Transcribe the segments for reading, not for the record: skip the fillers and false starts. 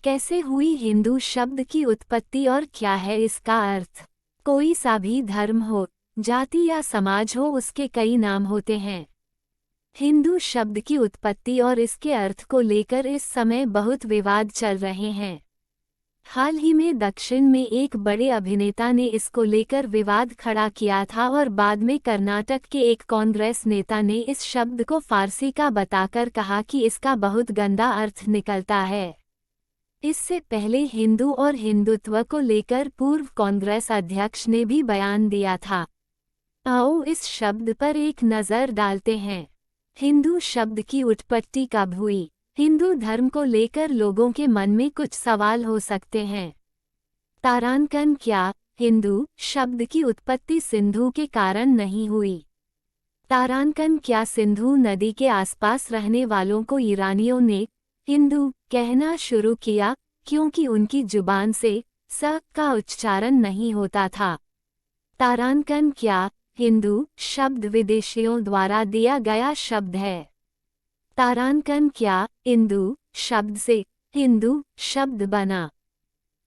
कैसे हुई हिंदू शब्द की उत्पत्ति और क्या है इसका अर्थ? कोई सा भी धर्म हो, जाति या समाज हो, उसके कई नाम होते हैं। हिंदू शब्द की उत्पत्ति और इसके अर्थ को लेकर इस समय बहुत विवाद चल रहे हैं। हाल ही में दक्षिण में एक बड़े अभिनेता ने इसको लेकर विवाद खड़ा किया था और बाद में कर्नाटक के एक कांग्रेस नेता ने इस शब्द को फारसी का बताकर कहा कि इसका बहुत गंदा अर्थ निकलता है। इससे पहले हिंदू और हिंदुत्व को लेकर पूर्व कांग्रेस अध्यक्ष ने भी बयान दिया था। आओ इस शब्द पर एक नज़र डालते हैं। हिंदू शब्द की उत्पत्ति कब हुई? हिंदू धर्म को लेकर लोगों के मन में कुछ सवाल हो सकते हैं। तारांकन क्या? हिंदू शब्द की उत्पत्ति सिंधु के कारण नहीं हुई। तारांकन क्या सिंधु नदी के आसपास रहने वालों को ईरानियों ने हिंदू कहना शुरू किया क्योंकि उनकी जुबान से स का उच्चारण नहीं होता था। तारांकन क्या? हिंदू शब्द विदेशियों द्वारा दिया गया शब्द है। तारांकन क्या? हिंदू शब्द से हिंदू शब्द बना।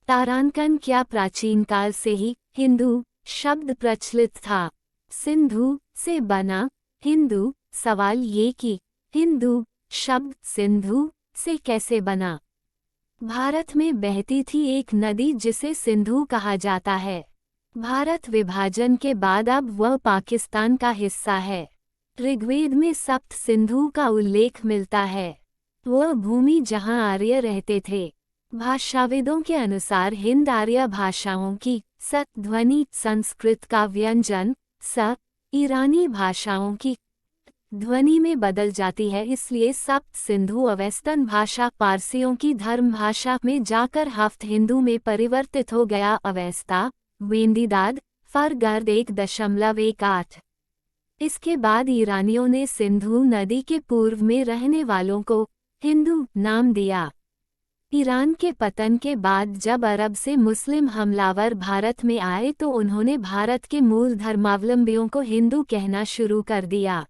तारांकन क्या? प्राचीन काल से ही हिंदू शब्द प्रचलित था। सिंधु से बना हिंदू। सवाल ये कि हिंदू शब्द सिंधु से कैसे बना? भारत में बहती थी एक नदी जिसे सिंधु कहा जाता है। भारत विभाजन के बाद अब वह पाकिस्तान का हिस्सा है। ऋग्वेद में सप्त सिंधु का उल्लेख मिलता है। वह भूमि जहां आर्य रहते थे। भाषाविदों के अनुसार हिंद आर्य भाषाओं की स ध्वनि संस्कृत का व्यंजन स ईरानी भाषाओं की ध्वनि में बदल जाती है, इसलिए सप्त सिंधु अवेस्तन भाषा पारसियों की धर्म भाषा में जाकर हफ्त हिंदू में परिवर्तित हो गया। अवेस्ता वेंदीदाद फरगर्द 1.18। इसके बाद ईरानियों ने सिंधु नदी के पूर्व में रहने वालों को हिंदू नाम दिया। ईरान के पतन के बाद जब अरब से मुस्लिम हमलावर भारत में आए तो उन्होंने भारत के मूल धर्मावलंबियों को हिंदू कहना शुरू कर दिया।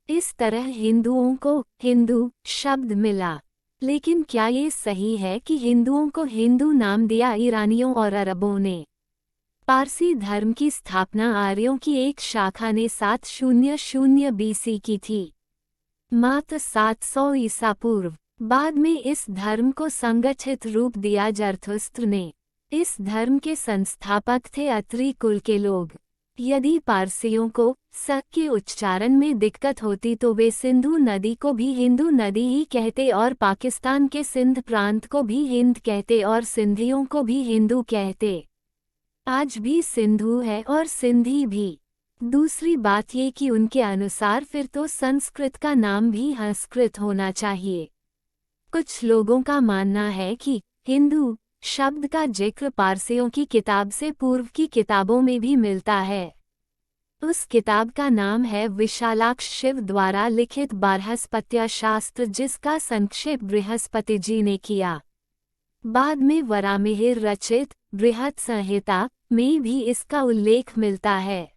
इस तरह हिंदुओं को हिंदू शब्द मिला। लेकिन क्या ये सही है कि हिंदुओं को हिंदू नाम दिया ईरानियों और अरबों ने? पारसी धर्म की स्थापना आर्यों की एक शाखा ने 700 BC की थी, मात्र 700 ईसा पूर्व। बाद में इस धर्म को संगठित रूप दिया जरथुस्त्र ने। इस धर्म के संस्थापक थे अत्री कुल के लोग। यदि पारसियों को स के उच्चारण में दिक्कत होती तो वे सिंधु नदी को भी हिंदू नदी ही कहते और पाकिस्तान के सिंध प्रांत को भी हिंद कहते और सिंधियों को भी हिंदू कहते। आज भी सिंधु है और सिंधी भी। दूसरी बात ये कि उनके अनुसार फिर तो संस्कृत का नाम भी संस्कृत होना चाहिए। कुछ लोगों का मानना है कि हिंदू शब्द का जिक्र पारसियों की किताब से पूर्व की किताबों में भी मिलता है। उस किताब का नाम है विशालाक्ष शिव द्वारा लिखित बृहस्पत्य शास्त्र, जिसका संक्षेप बृहस्पति जी ने किया। बाद में वरामिहिर रचित बृहत संहिता में भी इसका उल्लेख मिलता है।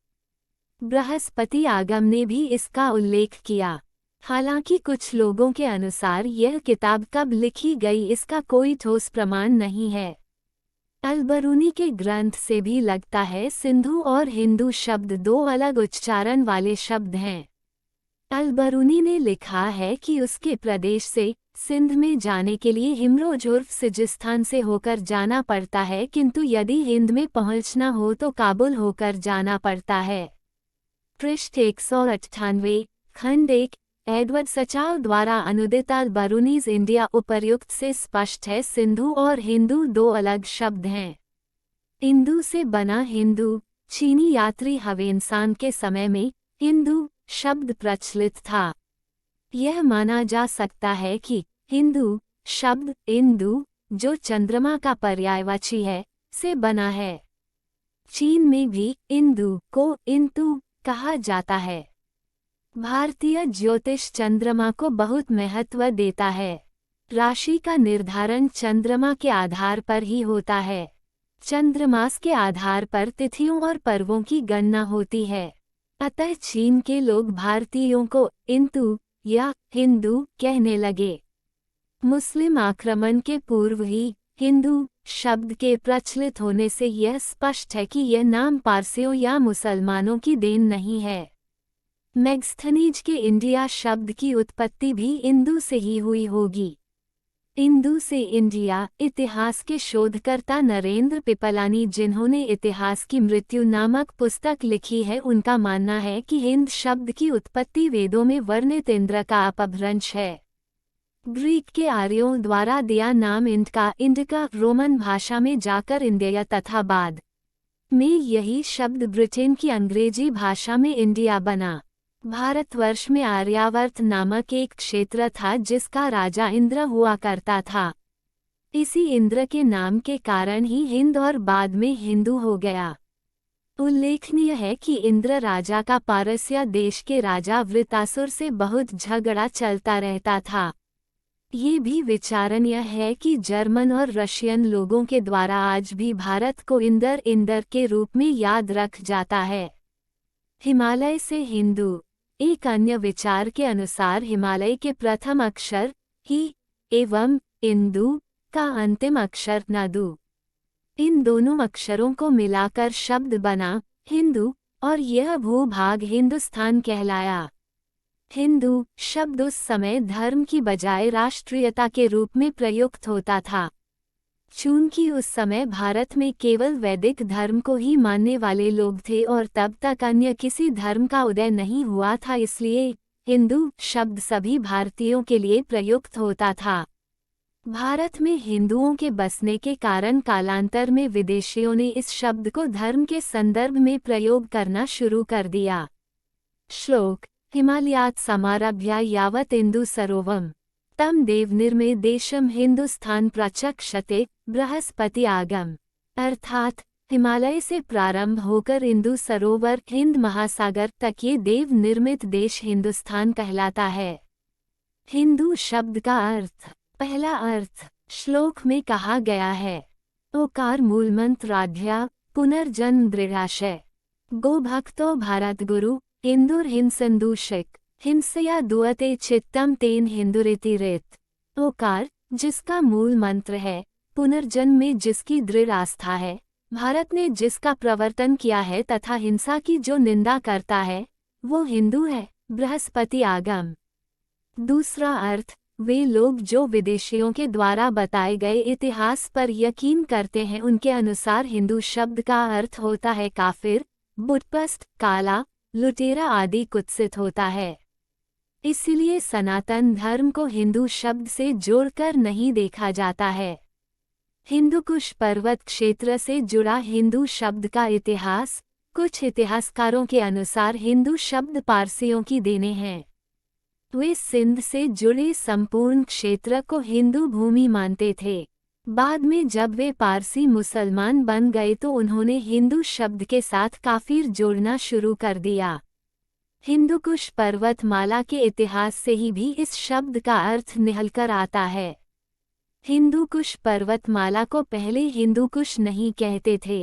बृहस्पति आगम ने भी इसका उल्लेख किया। हालांकि कुछ लोगों के अनुसार यह किताब कब लिखी गई इसका कोई ठोस प्रमाण नहीं है। अलबरूनी के ग्रंथ से भी लगता है सिंधु और हिंदू शब्द दो अलग उच्चारण वाले शब्द हैं। अलबरूनी ने लिखा है कि उसके प्रदेश से सिंध में जाने के लिए हिमरोज उर्फ सिजिस्तान से होकर जाना पड़ता है, किंतु यदि हिंद में पहुंचना हो तो काबुल होकर जाना पड़ता है। पृष्ठ 198 खंड 1 एडवर्ड सचाव द्वारा अनुदित अलबरूनीज इंडिया उपर्युक्त से स्पष्ट है सिंधु और हिंदू दो अलग शब्द हैं। हिंदू से बना हिंदू चीनी यात्री हवेनसान के समय में हिंदू शब्द प्रचलित था। यह माना जा सकता है कि हिंदू शब्द इंदु, जो चंद्रमा का पर्यायवाची है, से बना है। चीन में भी इंदु को इंतु कहा जाता है। भारतीय ज्योतिष चंद्रमा को बहुत महत्व देता है। राशि का निर्धारण चंद्रमा के आधार पर ही होता है। चंद्रमास के आधार पर तिथियों और पर्वों की गणना होती है। अतः चीन के लोग भारतीयों को इंतु या हिंदू कहने लगे। मुस्लिम आक्रमण के पूर्व ही हिंदू शब्द के प्रचलित होने से यह स्पष्ट है कि यह नाम पारसियों या मुसलमानों की देन नहीं है। मैगस्थनीज के इंडिया शब्द की उत्पत्ति भी इंदु से ही हुई होगी। इंदु से इंडिया। इतिहास के शोधकर्ता नरेंद्र पिपलानी, जिन्होंने इतिहास की मृत्यु नामक पुस्तक लिखी है, उनका मानना है कि हिंद शब्द की उत्पत्ति वेदों में वर्णित इंद्र का अपभ्रंश है। ग्रीक के आर्यों द्वारा दिया नाम इंडिका रोमन भाषा में जाकर इंडिया तथा बाद में यही शब्द ब्रिटेन की अंग्रेजी भाषा में इंडिया बना। भारतवर्ष में आर्यावर्त नामक एक क्षेत्र था जिसका राजा इंद्र हुआ करता था। इसी इंद्र के नाम के कारण ही हिंद और बाद में हिंदू हो गया। उल्लेखनीय है कि इंद्र राजा का पारसिया देश के राजा वृतासुर से बहुत झगड़ा चलता रहता था। ये भी विचारणीय है कि जर्मन और रशियन लोगों के द्वारा आज भी भारत को इंदर के रूप में याद रख जाता है। हिमालय से हिंदू। एक अन्य विचार के अनुसार हिमालय के प्रथम अक्षर ही एवं इंदु का अंतिम अक्षर नदु, इन दोनों अक्षरों को मिलाकर शब्द बना हिंदू और यह भूभाग हिंदुस्तान कहलाया। हिंदू शब्द उस समय धर्म की बजाय राष्ट्रीयता के रूप में प्रयुक्त होता था। चूंकि उस समय भारत में केवल वैदिक धर्म को ही मानने वाले लोग थे और तब तक अन्य किसी धर्म का उदय नहीं हुआ था, इसलिए हिंदू शब्द सभी भारतीयों के लिए प्रयुक्त होता था। भारत में हिंदुओं के बसने के कारण कालांतर में विदेशियों ने इस शब्द को धर्म के संदर्भ में प्रयोग करना शुरू कर दिया। श्लोक। हिमालयात् समारभ्य यावत् इंदु सरोवरम तम देवनिर्मे देशम हिंदुस्थान प्रचक्षते बृहस्पति आगम। अर्थात हिमालय से प्रारंभ होकर इंदु सरोवर हिंद महासागर तक ये देव निर्मित देश हिंदुस्तान कहलाता है। हिंदू शब्द का अर्थ। पहला अर्थ श्लोक में कहा गया है। ओकार मूलमंत्र आध्या पुनर्जन्म दृढ़ाशय। गो भक्तो भारत गुरु इंदुर हिंसंदूषिक हिंसया दुअते चित्तम तेन हिंदुरिति रेत। ओकार जिसका मूल मंत्र है, पुनर्जन्म में जिसकी दृढ़ आस्था है, भारत ने जिसका प्रवर्तन किया है तथा हिंसा की जो निंदा करता है, वो हिंदू है। बृहस्पति आगम। दूसरा अर्थ वे लोग जो विदेशियों के द्वारा बताए गए इतिहास पर यकीन करते हैं, उनके अनुसार हिंदू शब्द का अर्थ होता है काफिर, बुतपरस्त, काला, लुटेरा आदि कुत्सित होता है। इसलिए सनातन धर्म को हिंदू शब्द से जोड़कर नहीं देखा जाता है। हिंदुकुश पर्वत क्षेत्र से जुड़ा हिंदू शब्द का इतिहास। कुछ इतिहासकारों के अनुसार हिंदू शब्द पारसियों की देने हैं। वे सिंध से जुड़े संपूर्ण क्षेत्र को हिंदू भूमि मानते थे। बाद में जब वे पारसी मुसलमान बन गए तो उन्होंने हिंदू शब्द के साथ काफिर जोड़ना शुरू कर दिया। हिंदुकुश पर्वतमाला के इतिहास से ही भी इस शब्द का अर्थ निकलकर आता है। हिंदुकुश पर्वतमाला को पहले हिंदुकुश नहीं कहते थे।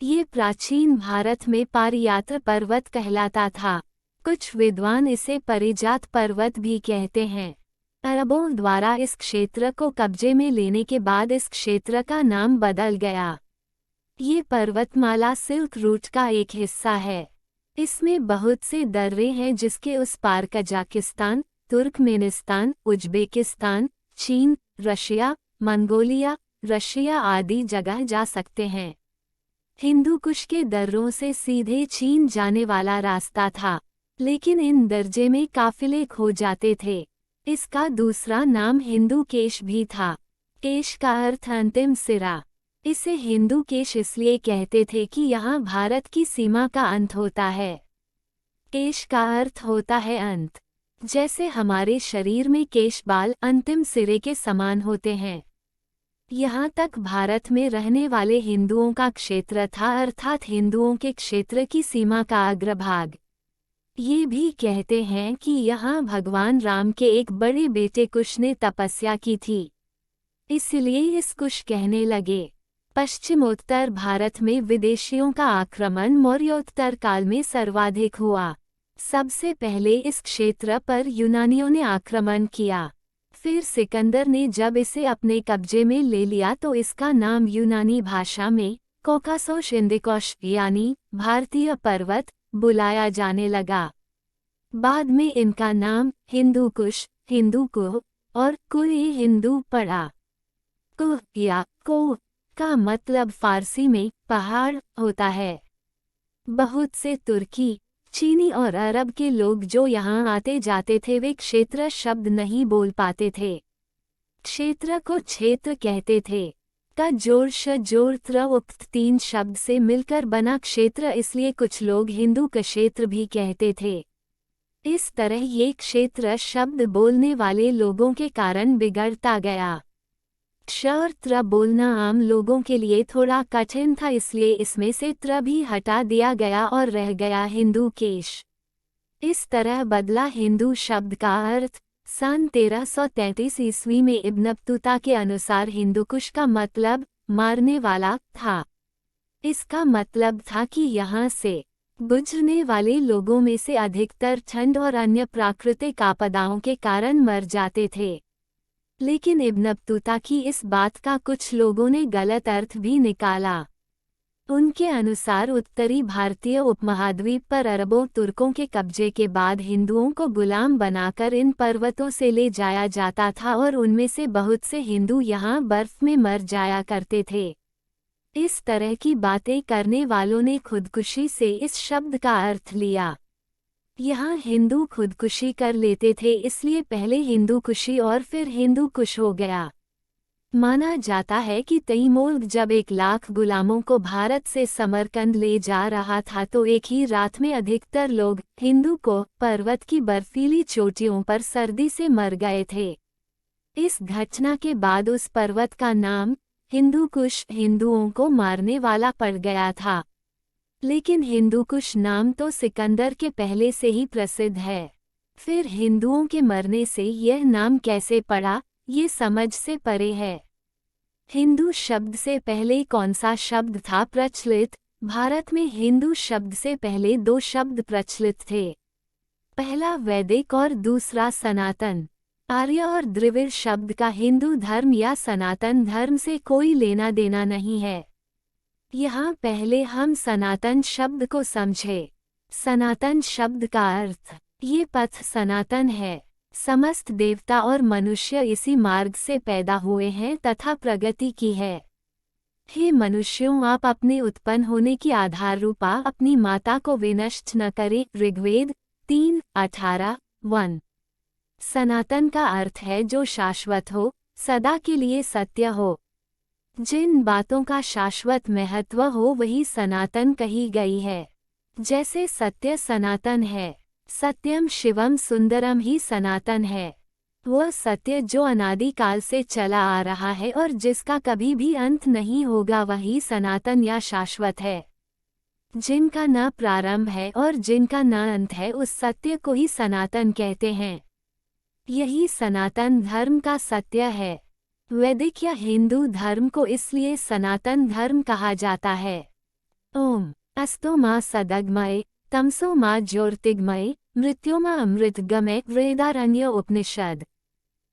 ये प्राचीन भारत में पारियात्र पर्वत कहलाता था। कुछ विद्वान इसे परिजात पर्वत भी कहते हैं। अरबों द्वारा इस क्षेत्र को कब्जे में लेने के बाद इस क्षेत्र का नाम बदल गया। ये पर्वतमाला सिल्क रूट का एक हिस्सा है। इसमें बहुत से दर्रे हैं जिसके उस पार कजाकिस्तान, तुर्कमेनिस्तान, उज्बेकिस्तान, चीन, रशिया, मंगोलिया, रशिया आदि जगह जा सकते हैं। हिंदुकुश के दर्रों से सीधे चीन जाने वाला रास्ता था, लेकिन इन दर्जे में काफिले खो जाते थे। इसका दूसरा नाम हिंदू केश भी था। केश का अर्थ अंतिम सिरा। इसे हिंदू केश इसलिए कहते थे कि यहाँ भारत की सीमा का अंत होता है। केश का अर्थ होता है अंत। जैसे हमारे शरीर में केश बाल अंतिम सिरे के समान होते हैं। यहाँ तक भारत में रहने वाले हिंदुओं का क्षेत्र था, अर्थात हिंदुओं के क्षेत्र की सीमा का अग्रभाग। ये भी कहते हैं कि यहाँ भगवान राम के एक बड़े बेटे कुश ने तपस्या की थी, इसलिए इस कुश कहने लगे। पश्चिमोत्तर भारत में विदेशियों का आक्रमण मौर्योत्तर काल में सर्वाधिक हुआ। सबसे पहले इस क्षेत्र पर यूनानियों ने आक्रमण किया। फिर सिकंदर ने जब इसे अपने कब्जे में ले लिया तो इसका नाम यूनानी भाषा में कॉकासोस इंडिकोस यानी भारतीय पर्वत बुलाया जाने लगा। बाद में इनका नाम हिंदू कुश, हिंदू कुह और कुई हिंदू पड़ा। कुह या को का मतलब फारसी में पहाड़ होता है। बहुत से तुर्की, चीनी और अरब के लोग जो यहाँ आते जाते थे वे क्षेत्र शब्द नहीं बोल पाते थे। क्षेत्र को क्षेत्र कहते थे। का जोड़ श जोड़ त्र उक्त 3 शब्द से मिलकर बना क्षेत्र, इसलिए कुछ लोग हिंदू क्षेत्र भी कहते थे। इस तरह ये क्षेत्र शब्द बोलने वाले लोगों के कारण बिगड़ता गया। क्ष और त्र बोलना आम लोगों के लिए थोड़ा कठिन था, इसलिए इसमें से त्र भी हटा दिया गया और रह गया हिंदू केश। इस तरह बदला हिंदू शब्द का अर्थ। सन 1333 ईस्वी में इब्न बतूता के अनुसार हिंदुकुश का मतलब मारने वाला था। इसका मतलब था कि यहाँ से गुजरने वाले लोगों में से अधिकतर ठंड और अन्य प्राकृतिक आपदाओं के कारण मर जाते थे। लेकिन इब्न बतूता की इस बात का कुछ लोगों ने गलत अर्थ भी निकाला। उनके अनुसार उत्तरी भारतीय उपमहाद्वीप पर अरबों तुर्कों के कब्जे के बाद हिंदुओं को गुलाम बनाकर इन पर्वतों से ले जाया जाता था और उनमें से बहुत से हिंदू यहाँ बर्फ में मर जाया करते थे। इस तरह की बातें करने वालों ने खुदकुशी से इस शब्द का अर्थ लिया। यहाँ हिंदू खुदकुशी कर लेते थे, इसलिए पहले हिंदू कुशी और फिर हिंदू कुश हो गया। माना जाता है कि तैमूर जब 1 लाख गुलामों को भारत से समरकंद ले जा रहा था तो एक ही रात में अधिकतर लोग हिंदू को पर्वत की बर्फीली चोटियों पर सर्दी से मर गए थे। इस घटना के बाद उस पर्वत का नाम हिंदू कुश हिंदुओं को मारने वाला पड़ गया था। लेकिन हिंदू कुश नाम तो सिकंदर के पहले से ही प्रसिद्ध है। फिर हिंदुओं के मरने से यह नाम कैसे पड़ा, ये समझ से परे है। हिंदू शब्द से पहले कौन सा शब्द था प्रचलित? भारत में हिंदू शब्द से पहले 2 शब्द प्रचलित थे। पहला वैदिक और दूसरा सनातन। आर्य और द्रविड़ शब्द का हिंदू धर्म या सनातन धर्म से कोई लेना देना नहीं है। यहाँ पहले हम सनातन शब्द को समझे। सनातन शब्द का अर्थ ये पथ सनातन है। समस्त देवता और मनुष्य इसी मार्ग से पैदा हुए हैं तथा प्रगति की है। हे मनुष्यों, आप अपने उत्पन्न होने की आधार रूपा अपनी माता को विनष्ट न करें। ऋग्वेद 3:18-1। सनातन का अर्थ है जो शाश्वत हो, सदा के लिए सत्य हो। जिन बातों का शाश्वत महत्व हो वही सनातन कही गई है। जैसे सत्य सनातन है, सत्यम शिवम सुंदरम ही सनातन है। वह सत्य जो अनादिकाल से चला आ रहा है और जिसका कभी भी अंत नहीं होगा वही सनातन या शाश्वत है। जिनका न प्रारंभ है और जिनका न अंत है उस सत्य को ही सनातन कहते हैं। यही सनातन धर्म का सत्य है। वैदिक या हिंदू धर्म को इसलिए सनातन धर्म कहा जाता है। ओम अस्तो मां सदगमय तमसो मां ज्योतिर्गमय मृत्योमा अमृतगमय। वेदारण्य उपनिषद।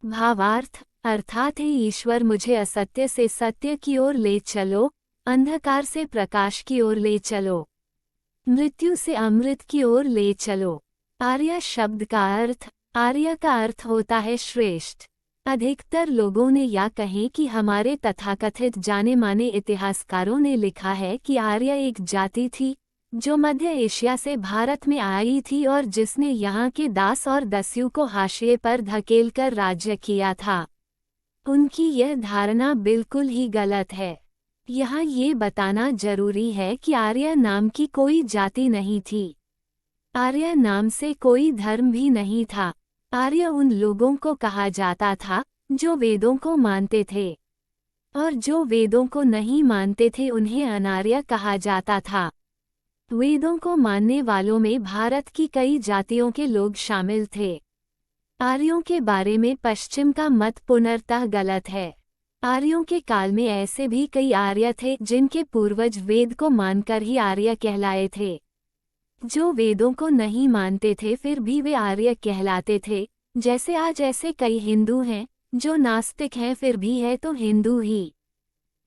भावार्थ अर्थात हे ईश्वर, मुझे असत्य से सत्य की ओर ले चलो, अंधकार से प्रकाश की ओर ले चलो, मृत्यु से अमृत की ओर ले चलो। आर्य शब्द का अर्थ आर्य का अर्थ होता है श्रेष्ठ। अधिकतर लोगों ने या कहें कि हमारे तथाकथित जाने माने इतिहासकारों ने लिखा है कि आर्य एक जाति थी जो मध्य एशिया से भारत में आई थी और जिसने यहाँ के दास और दस्यु को हाशिए पर धकेलकर राज्य किया था। उनकी यह धारणा बिल्कुल ही गलत है। यहाँ ये बताना जरूरी है कि आर्य नाम की कोई जाति नहीं थी। आर्य नाम से कोई धर्म भी नहीं था। आर्य उन लोगों को कहा जाता था जो वेदों को मानते थे, और जो वेदों को नहीं मानते थे उन्हें अनार्य कहा जाता था। वेदों को मानने वालों में भारत की कई जातियों के लोग शामिल थे। आर्यों के बारे में पश्चिम का मत पूर्णतः गलत है। आर्यों के काल में ऐसे भी कई आर्य थे जिनके पूर्वज वेद को मानकर ही आर्य कहलाए थे। जो वेदों को नहीं मानते थे फिर भी वे आर्य कहलाते थे। जैसे आज ऐसे कई हिंदू हैं जो नास्तिक है फिर भी है तो हिंदू ही।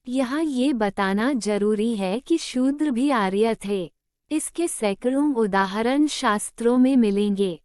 यहाँ ये बताना जरूरी है कि शूद्र भी आर्य थे। इसके सैकड़ों उदाहरण शास्त्रों में मिलेंगे।